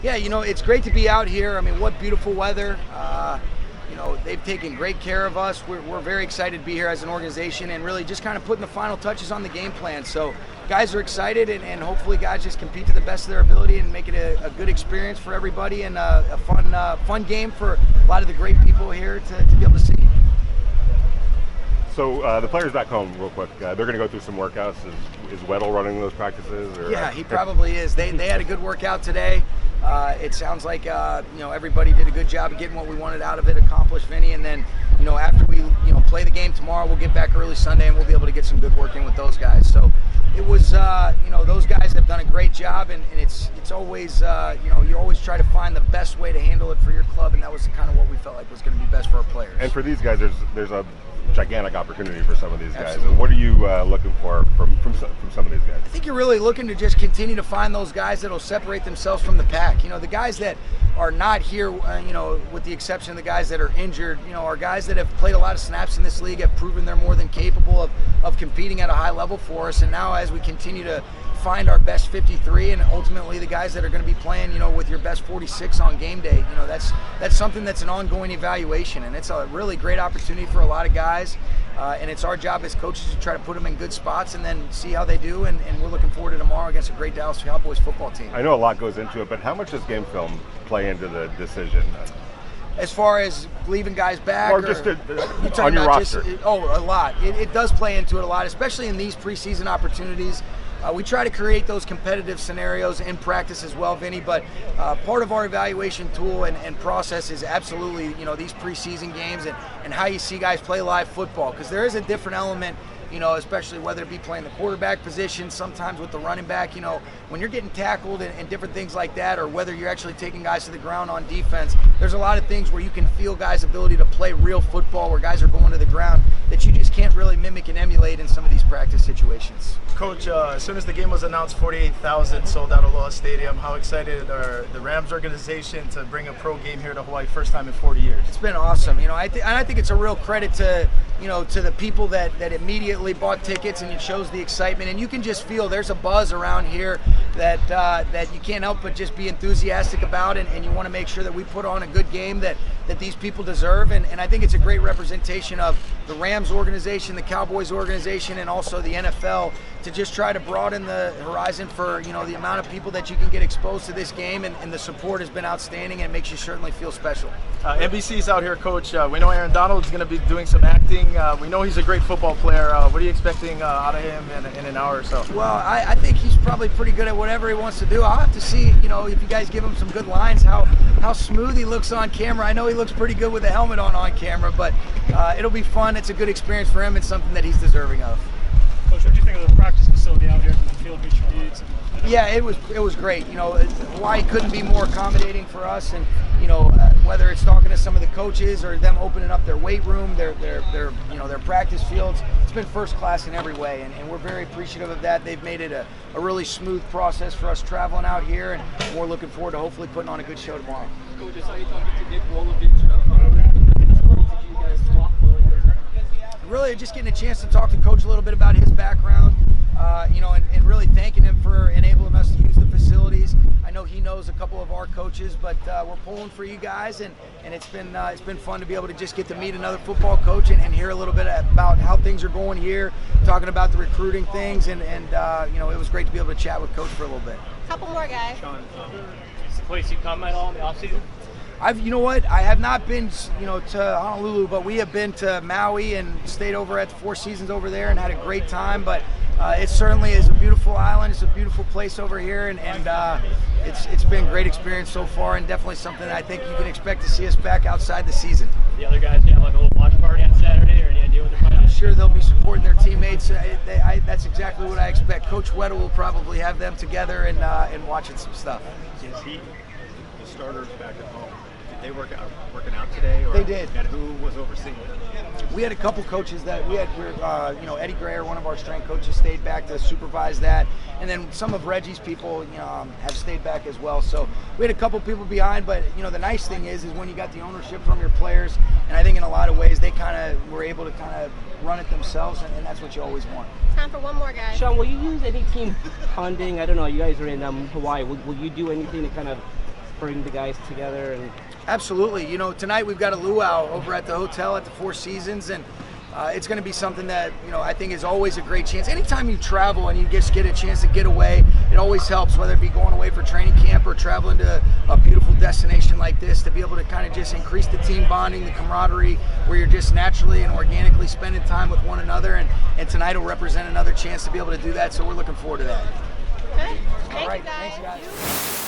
Yeah, it's great to be out here. I mean, what beautiful weather. They've taken great care of us. We're very excited to be here as an organization and really just kind of putting the final touches on the game plan. So guys are excited, and hopefully guys just compete to the best of their ability and make it a good experience for everybody and a fun game for a lot of the great people here to be able to see. So the players back home, real quick, they're going to go through some workouts. Is Weddle running those practices? Or? Yeah, he probably is. They had a good workout today. It sounds like everybody did a good job of getting what we wanted out of it accomplished, Vinny. And then after we play the game tomorrow, we'll get back early Sunday and we'll be able to get some good work in with those guys. So it was those guys have done a great job, and it's always you always try to find the best way to handle it for your club, and that was kind of what we felt like was going to be best for our players. And for these guys, there's a gigantic opportunity for some of these guys. Absolutely. And what are you looking for from some of these guys? I think you're really looking to just continue to find those guys that'll separate themselves from the pack. The guys that are not here, with the exception of the guys that are injured, are guys that have played a lot of snaps in this league, have proven they're more than capable of competing at a high level for us. And now as we continue to find our best 53 and ultimately the guys that are going to be playing, with your best 46 on game day, that's something that's an ongoing evaluation, and it's a really great opportunity for a lot of guys. And it's our job as coaches to try to put them in good spots and then see how they do. And we're looking forward to tomorrow against a great Dallas Cowboys football team. I know a lot goes into it, but how much does game film play into the decision? As far as leaving guys back? Or just on your roster? A lot. It does play into it a lot, especially in these preseason opportunities. We try to create those competitive scenarios in practice as well, Vinny, but part of our evaluation tool and process is absolutely, these preseason games and how you see guys play live football, because there is a different element, especially whether it be playing the quarterback position, sometimes with the running back, when you're getting tackled and different things like that, or whether you're actually taking guys to the ground on defense, there's a lot of things where you can feel guys' ability to play real football where guys are going to the ground that you just can't really mimic and emulate in some of these practice situations. Coach, as soon as the game was announced, 48,000 sold out Aloha Stadium. How excited are the Rams organization to bring a pro game here to Hawaii, first time in 40 years? It's been awesome. I think it's a real credit to to the people that immediately bought tickets, and it shows the excitement. And you can just feel there's a buzz around here that you can't help but just be enthusiastic about, and you want to make sure that we put on a good game that these people deserve. And I think it's a great representation of the Rams organization, the Cowboys organization, and also the NFL to just try to broaden the horizon for the amount of people that you can get exposed to this game, and the support has been outstanding, and it makes you certainly feel special. NBC's out here, Coach. We know Aaron Donald's going to be doing some acting. We know he's a great football player. What are you expecting out of him in an hour or so? Well, I think he's probably pretty good at whatever he wants to do. I'll have to see, if you guys give him some good lines, how smooth he looks on camera. I know he looks pretty good with the helmet on camera, but it'll be fun. It's a good experience for him. It's something that he's deserving of. Coach, what do you think of the practice facility out here? The field meets your needs? Yeah, it was great. Hawaii couldn't be more accommodating for us, and whether it's talking to some of the coaches or them opening up their weight room, their practice fields, it's been first class in every way, and we're very appreciative of that. They've made it a really smooth process for us traveling out here, and we're looking forward to hopefully putting on a good show tomorrow. Coach, I saw you talking to Nick Rolovich. Did you guys talk? Really just getting a chance to talk to Coach a little bit about his background, and really thanking him for enabling us to use the facilities. I know he knows a couple of our coaches, but we're pulling for you guys, and it's been fun to be able to just get to meet another football coach and hear a little bit about how things are going here, talking about the recruiting things, and it was great to be able to chat with Coach for a little bit. Couple more guys. Sean, is the place you come at all in the offseason? I have not been, to Honolulu, but we have been to Maui and stayed over at the Four Seasons over there and had a great time. But it certainly is a beautiful island. It's a beautiful place over here, and it's been a great experience so far, and definitely something that I think you can expect to see us back outside the season. The other guys gonna have like a little watch party on Saturday, or any idea what they're planning? I'm sure they'll be supporting their teammates. That's exactly what I expect. Coach Weddle will probably have them together and watching some stuff. Is he the starters back at home? Did they working out today? Or, they did. And who was overseeing it? We had a couple coaches that Eddie Grayer, one of our strength coaches, stayed back to supervise that, and then some of Reggie's people, have stayed back as well. So we had a couple people behind, but the nice thing is when you got the ownership from your players, and I think in a lot of ways they kind of were able to kind of run it themselves, and that's what you always want. Time for one more guy. Sean, will you use any team bonding? I don't know. You guys are in Hawaii. Will you do anything to kind of bring the guys together. And Absolutely. You know, tonight we've got a luau over at the hotel at the Four Seasons, and it's going to be something that, you know, I think is always a great chance. Anytime you travel and you just get a chance to get away, it always helps, whether it be going away for training camp or traveling to a beautiful destination like this, to be able to kind of just increase the team bonding, the camaraderie, where you're just naturally and organically spending time with one another. And tonight will represent another chance to be able to do that, so we're looking forward to that. Okay. All right, Thank you, guys. thanks, guys.